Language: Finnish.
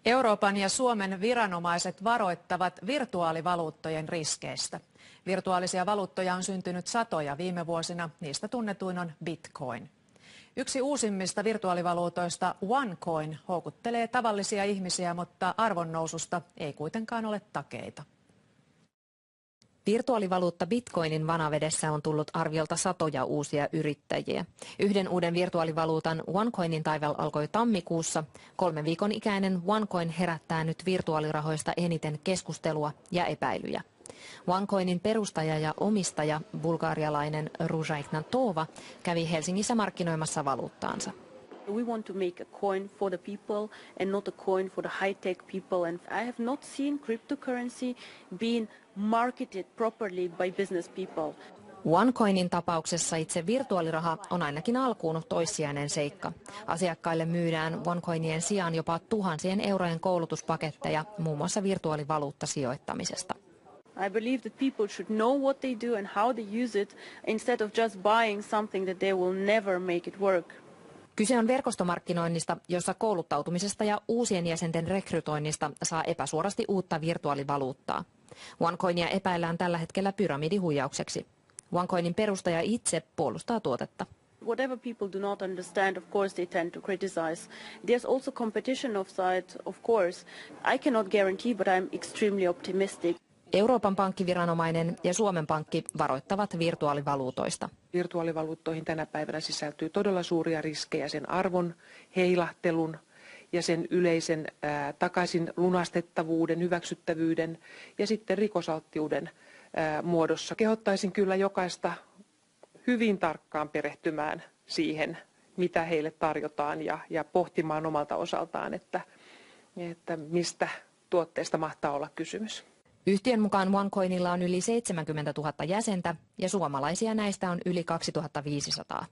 Euroopan ja Suomen viranomaiset varoittavat virtuaalivaluuttojen riskeistä. Virtuaalisia valuuttoja on syntynyt satoja viime vuosina, niistä tunnetuin on Bitcoin. Yksi uusimmista virtuaalivaluutoista, OneCoin, houkuttelee tavallisia ihmisiä, mutta arvonnoususta ei kuitenkaan ole takeita. Virtuaalivaluutta Bitcoinin vanavedessä on tullut arviolta satoja uusia yrittäjiä. Yhden uuden virtuaalivaluutan OneCoinin taival alkoi tammikuussa. 3 viikon ikäinen OneCoin herättää nyt virtuaalirahoista eniten keskustelua ja epäilyjä. OneCoinin perustaja ja omistaja, bulgarialainen Ruža Ignatova, kävi Helsingissä markkinoimassa valuuttaansa. We want to make a coin for the people and not a coin for the high-tech people. And I have not seen cryptocurrency being marketed properly by business people. OneCoinin tapauksessa itse virtuaaliraha on ainakin alkuun toissijainen seikka. Asiakkaille myydään OneCoinien sijaan jopa tuhansien eurojen koulutuspaketteja muun muassa virtuaalivaluuttasijoittamisesta. I believe that people should know what they do and how they use it instead of just buying something that they will never make it work. Kyse on verkostomarkkinoinnista, jossa kouluttautumisesta ja uusien jäsenten rekrytoinnista saa epäsuorasti uutta virtuaalivaluuttaa. OneCoinia epäillään tällä hetkellä pyramidihuijaukseksi. OneCoinin perustaja itse puolustaa tuotetta. Whatever people do not understand, of course they tend to criticize. There's also competition offside, of course. I cannot guarantee, but I'm extremely optimistic. Euroopan pankkiviranomainen ja Suomen Pankki varoittavat virtuaalivaluutoista. Virtuaalivaluuttoihin tänä päivänä sisältyy todella suuria riskejä sen arvon heilahtelun ja sen yleisen takaisin lunastettavuuden, hyväksyttävyyden ja sitten rikosalttiuden muodossa. Kehottaisin kyllä jokaista hyvin tarkkaan perehtymään siihen, mitä heille tarjotaan ja pohtimaan omalta osaltaan, että mistä tuotteesta mahtaa olla kysymys. Yhtiön mukaan OneCoinilla on yli 70 000 jäsentä ja suomalaisia näistä on yli 2500.